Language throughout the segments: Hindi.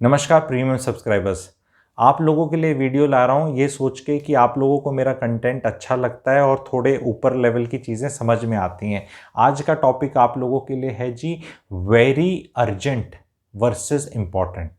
नमस्कार प्रीमियम सब्सक्राइबर्स। आप लोगों के लिए वीडियो ला रहा हूँ ये सोच के कि आप लोगों को मेरा कंटेंट अच्छा लगता है और थोड़े ऊपर लेवल की चीज़ें समझ में आती हैं। आज का टॉपिक आप लोगों के लिए है जी, very urgent versus important,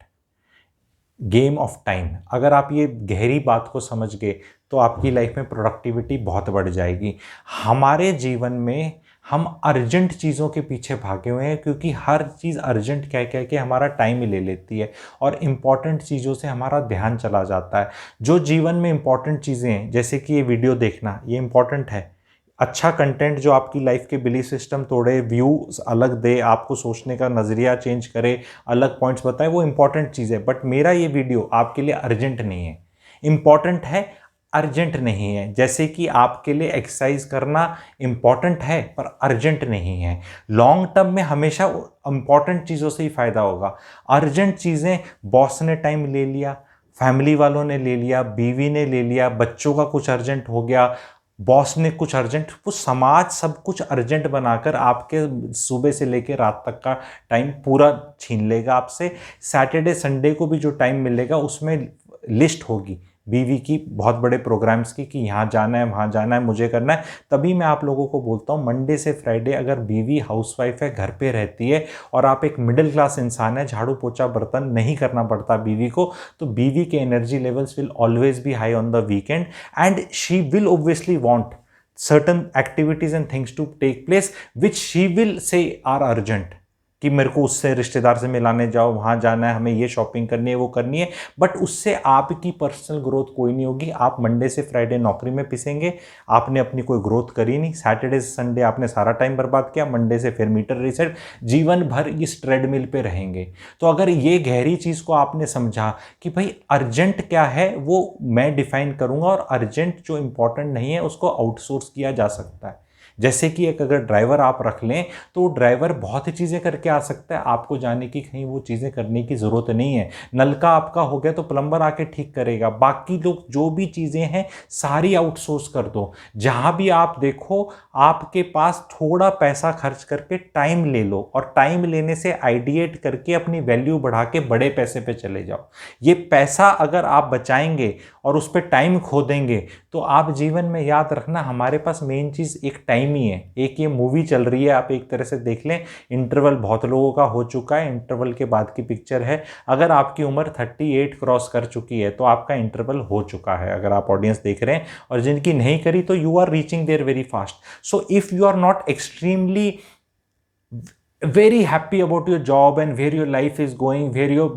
game of time. अगर आप ये गहरी बात को समझ गए तो आपकी लाइफ में प्रोडक्टिविटी बहुत बढ़ जाएगी। हमारे जीवन में हम अर्जेंट चीज़ों के पीछे भागे हुए हैं क्योंकि हर चीज़ अर्जेंट कह कह के हमारा टाइम ही ले लेती है और इम्पॉर्टेंट चीज़ों से हमारा ध्यान चला जाता है। जो जीवन में इम्पॉर्टेंट चीज़ें हैं, जैसे कि ये वीडियो देखना, ये इम्पॉर्टेंट है। अच्छा कंटेंट जो आपकी लाइफ के बिलीफ सिस्टम तोड़े, व्यूज अलग दे, आपको सोचने का नज़रिया चेंज करे, अलग पॉइंट्स बताए, वो इंपॉर्टेंट चीज़ है। बट मेरा ये वीडियो आपके लिए अर्जेंट नहीं है, इंपॉर्टेंट है, अर्जेंट नहीं है। जैसे कि आपके लिए एक्सरसाइज करना इंपॉर्टेंट है पर अर्जेंट नहीं है। लॉन्ग टर्म में हमेशा इंपॉर्टेंट चीज़ों से ही फायदा होगा। अर्जेंट चीज़ें बॉस ने टाइम ले लिया, फैमिली वालों ने ले लिया, बीवी ने ले लिया, बच्चों का कुछ अर्जेंट हो गया, बॉस ने कुछ अर्जेंट, वो समाज सब कुछ अर्जेंट बनाकर आपके सुबह से लेकर रात तक का टाइम पूरा छीन लेगा आपसे। सैटरडे संडे को भी जो टाइम मिलेगा उसमें लिस्ट होगी बीवी की बहुत बड़े प्रोग्राम्स की कि यहाँ जाना है, वहाँ जाना है, मुझे करना है। तभी मैं आप लोगों को बोलता हूँ मंडे से फ्राइडे अगर बीवी हाउसवाइफ है, घर पे रहती है और आप एक मिडिल क्लास इंसान है, झाड़ू पोछा बर्तन नहीं करना पड़ता बीवी को, तो बीवी के energy levels will always be high on the weekend and she will obviously want certain activities and things to take place which she will say are urgent कि मेरे को उससे रिश्तेदार से मिलाने जाओ, वहाँ जाना है, हमें ये शॉपिंग करनी है, वो करनी है। बट उससे आपकी पर्सनल ग्रोथ कोई नहीं होगी। आप मंडे से फ्राइडे नौकरी में पिसेंगे, आपने अपनी कोई ग्रोथ करी नहीं। सैटरडे से संडे आपने सारा टाइम बर्बाद किया, मंडे से फिर मीटर रीसेट, जीवन भर इस ट्रेडमिल पे रहेंगे। तो अगर ये गहरी चीज़ को आपने समझा कि भाई अर्जेंट क्या है वो मैं डिफाइन करूँगा और अर्जेंट जो इंपॉर्टेंट नहीं है उसको आउटसोर्स किया जा सकता है। जैसे कि एक अगर ड्राइवर आप रख लें तो ड्राइवर बहुत ही चीज़ें करके आ सकता है, आपको जाने की कहीं वो चीज़ें करने की ज़रूरत नहीं है। नलका आपका हो गया तो प्लम्बर आके ठीक करेगा। बाकी लोग जो भी चीज़ें हैं सारी आउटसोर्स कर दो। जहाँ भी आप देखो आपके पास थोड़ा पैसा खर्च करके टाइम ले लो और टाइम लेने से आइडिएट करके अपनी वैल्यू बढ़ा के बड़े पैसे पे चले जाओ। ये पैसा अगर आप बचाएंगे और उस पर टाइम खो देंगे तो आप जीवन में याद रखना हमारे पास मेन चीज़ एक टाइम ही है। एक ये मूवी चल रही है, आप एक तरह से देख लें, इंटरवल बहुत लोगों का हो चुका है, इंटरवल के बाद की पिक्चर है। अगर आपकी उम्र 38 क्रॉस कर चुकी है तो आपका इंटरवल हो चुका है, अगर आप ऑडियंस देख रहे हैं। और जिनकी नहीं करी तो you are reaching there very fast. So if you are not extremely very happy about your job and where your life is going, where your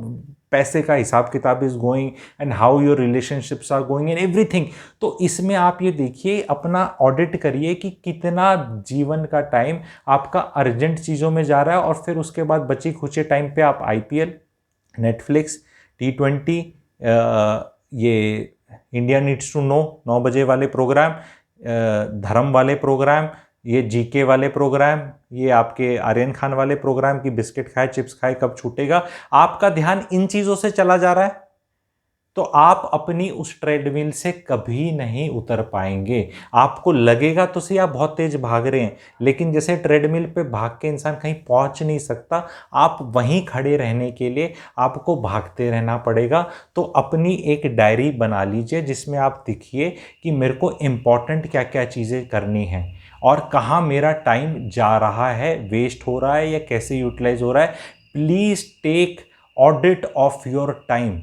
पैसे का हिसाब किताब is going and how your relationships are going and everything, तो इसमें आप ये देखिए, अपना ऑडिट करिए कि कितना जीवन का टाइम आपका अर्जेंट चीज़ों में जा रहा है और फिर उसके बाद बची खुचे टाइम पे आप आईपीएल, नेटफ्लिक्स, T20, ये इंडिया नीड्स टू नो 9 बजे वाले प्रोग्राम, धर्म वाले प्रोग्राम, ये जीके वाले प्रोग्राम, ये आपके आर्यन खान वाले प्रोग्राम की बिस्किट खाए चिप्स खाए कब छूटेगा, आपका ध्यान इन चीज़ों से चला जा रहा है तो आप अपनी उस ट्रेडमिल से कभी नहीं उतर पाएंगे। आपको लगेगा तो सही आप बहुत तेज भाग रहे हैं, लेकिन जैसे ट्रेडमिल पे भाग के इंसान कहीं पहुंच नहीं सकता, आप वहीं खड़े रहने के लिए आपको भागते रहना पड़ेगा। तो अपनी एक डायरी बना लीजिए जिसमें आप लिखिए कि मेरे को इम्पॉर्टेंट क्या क्या चीज़ें करनी है और कहाँ मेरा टाइम जा रहा है, वेस्ट हो रहा है या कैसे यूटिलाइज हो रहा है। Please take audit of your time.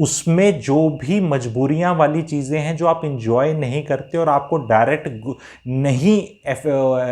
उसमें जो भी मजबूरियां वाली चीज़ें हैं जो आप इंजॉय नहीं करते और आपको डायरेक्ट नहीं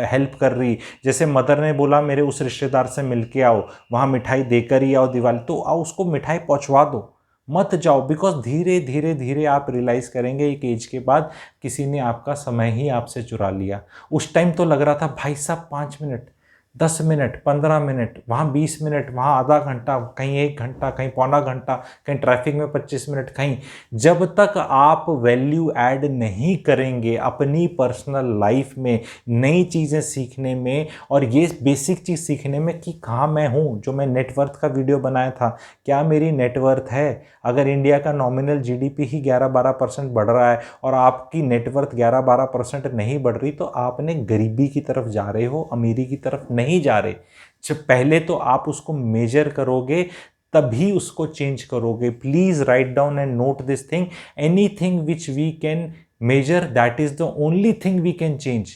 हेल्प कर रही, जैसे मदर ने बोला मेरे उस रिश्तेदार से मिल के आओ, वहाँ मिठाई देकर ही आओ दिवाली, तो आओ उसको मिठाई पहुँचवा दो, मत जाओ। बिकॉज धीरे धीरे धीरे आप रियलाइज़ करेंगे एक एज के बाद किसी ने आपका समय ही आपसे चुरा लिया। उस टाइम तो लग रहा था भाई साहब 5 मिनट, 10 मिनट, 15 मिनट, वहाँ 20 मिनट, वहाँ आधा घंटा, कहीं 1 घंटा, कहीं पौना घंटा, कहीं ट्रैफिक में 25 मिनट, कहीं। जब तक आप वैल्यू ऐड नहीं करेंगे अपनी पर्सनल लाइफ में, नई चीज़ें सीखने में और ये बेसिक चीज़ सीखने में कि कहाँ मैं हूँ, जो मैं नेटवर्थ का वीडियो बनाया था, क्या मेरी नेटवर्थ है। अगर इंडिया का नॉमिनल जीडीपी ही 11-12% बढ़ रहा है और आपकी नेटवर्थ 11-12% नहीं बढ़ रही तो आपने गरीबी की तरफ जा रहे हो, अमीरी की तरफ नहीं जा रहे। जब पहले तो आप उसको मेजर करोगे तभी उसको चेंज करोगे। Please write down and note this thing, anything which we can measure that is the only thing we can change.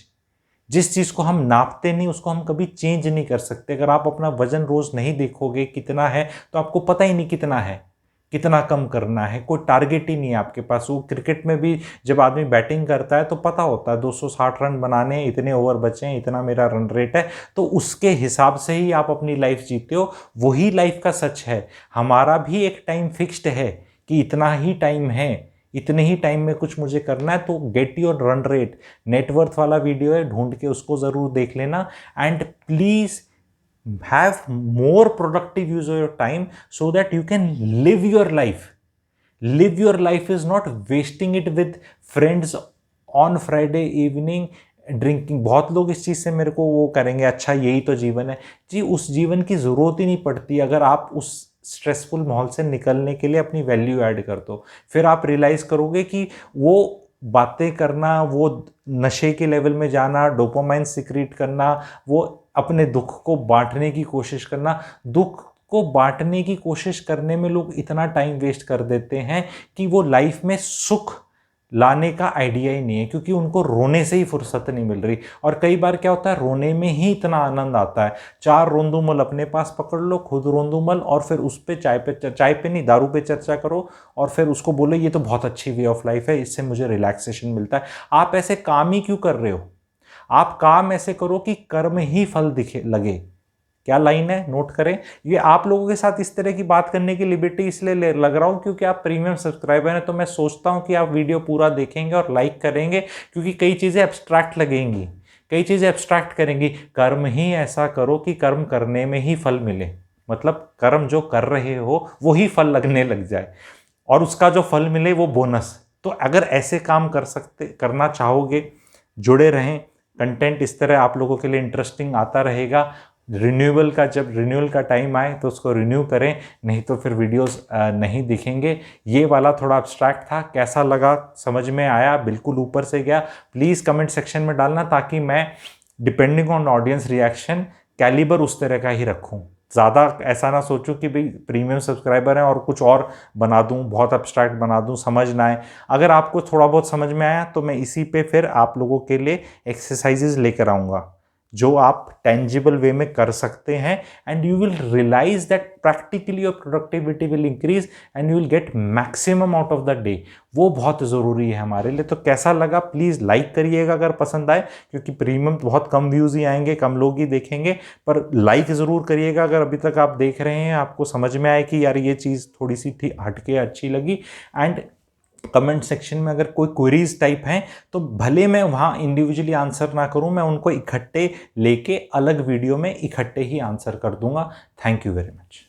जिस चीज़ को हम नापते नहीं उसको हम कभी चेंज नहीं कर सकते। अगर आप अपना वजन रोज नहीं देखोगे कितना है तो आपको पता ही नहीं कितना है, कितना कम करना है, कोई टारगेट ही नहीं है आपके पास। वो क्रिकेट में भी जब आदमी बैटिंग करता है तो पता होता है 260 रन बनाने, इतने ओवर बचे हैं, इतना मेरा रन रेट है, तो उसके हिसाब से ही आप अपनी लाइफ जीते हो। वही लाइफ का सच है। हमारा भी एक टाइम फिक्स्ड है कि इतना ही टाइम है, इतने ही टाइम में कुछ मुझे करना है। तो get your run rate, net worth वाला वीडियो है, ढूंढ के उसको ज़रूर देख लेना। And please have more productive use of your time so that you can live your life. Live your life is not wasting it with friends on Friday evening drinking. बहुत लोग इस चीज़ से मेरे को वो करेंगे, अच्छा यही तो जीवन है। जी उस जीवन की ज़रूरत ही नहीं पड़ती अगर आप उस स्ट्रेसफुल माहौल से निकलने के लिए अपनी वैल्यू ऐड कर दो। फिर आप रियलाइज़ करोगे कि वो बातें करना, वो नशे के लेवल में जाना, डोपामाइन सिक्रीट करना, वो अपने दुख को बांटने की कोशिश करना, दुख को बांटने की कोशिश करने में लोग इतना टाइम वेस्ट कर देते हैं कि वो लाइफ में सुख लाने का आइडिया ही नहीं है, क्योंकि उनको रोने से ही फुर्सत नहीं मिल रही। और कई बार क्या होता है, रोने में ही इतना आनंद आता है। 4 रोंदूमल अपने पास पकड़ लो, खुद रोंदूमल, और फिर उस पे चाय पे नहीं, दारू पे चर्चा करो, और फिर उसको बोलो ये तो बहुत अच्छी वे ऑफ लाइफ है, इससे मुझे रिलैक्सेशन मिलता है। आप ऐसे काम ही क्यों कर रहे हो? आप काम ऐसे करो कि कर्म ही फल दिखे लगे। क्या लाइन है, नोट करें। ये आप लोगों के साथ इस तरह की बात करने की लिबर्टी इसलिए लग रहा हूँ क्योंकि आप प्रीमियम सब्सक्राइबर हैं, तो मैं सोचता हूँ कि आप वीडियो पूरा देखेंगे और लाइक करेंगे, क्योंकि कई चीज़ें एब्स्ट्रैक्ट लगेंगी, कई चीज़ें एब्स्ट्रैक्ट करेंगी। कर्म ही ऐसा करो कि कर्म करने में ही फल मिले, मतलब कर्म जो कर रहे हो वो ही फल लगने लग जाए, और उसका जो फल मिले वो बोनस। तो अगर ऐसे काम करना चाहोगे, जुड़े रहें। कंटेंट इस तरह आप लोगों के लिए इंटरेस्टिंग आता रहेगा। रिन्यूअल का टाइम आए तो उसको रिन्यू करें, नहीं तो फिर वीडियोस नहीं दिखेंगे। ये वाला थोड़ा अब्स्ट्रैक्ट था, कैसा लगा, समझ में आया, बिल्कुल ऊपर से गया? प्लीज़ कमेंट सेक्शन में डालना, ताकि मैं depending on audience reaction calibre उस तरह का ही रखूँ। ज़्यादा ऐसा ना सोचूं कि भाई प्रीमियम सब्सक्राइबर हैं और कुछ और बना दूं, बहुत अब्स्ट्रैक्ट बना दूं, समझ ना आए। अगर आपको थोड़ा बहुत समझ में आया तो मैं इसी पे फिर आप लोगों के लिए एक्सरसाइजेज लेकर आऊँगा जो आप टेंजिबल वे में कर सकते हैं, and you will realize that practically your productivity will increase and you will get maximum out of the day. वो बहुत ज़रूरी है हमारे लिए। तो कैसा लगा प्लीज़ लाइक करिएगा अगर पसंद आए, क्योंकि प्रीमियम बहुत कम व्यूज़ ही आएंगे, कम लोग ही देखेंगे, पर लाइक ज़रूर करिएगा अगर अभी तक आप देख रहे हैं, आपको समझ में आए कि यार ये चीज़ थोड़ी सी हटके अच्छी लगी। एंड कमेंट सेक्शन में अगर कोई क्वेरीज टाइप हैं तो भले मैं वहाँ इंडिविजुअली आंसर ना करूँ, मैं उनको इकट्ठे लेके अलग वीडियो में इकट्ठे ही आंसर कर दूंगा। Thank you very much.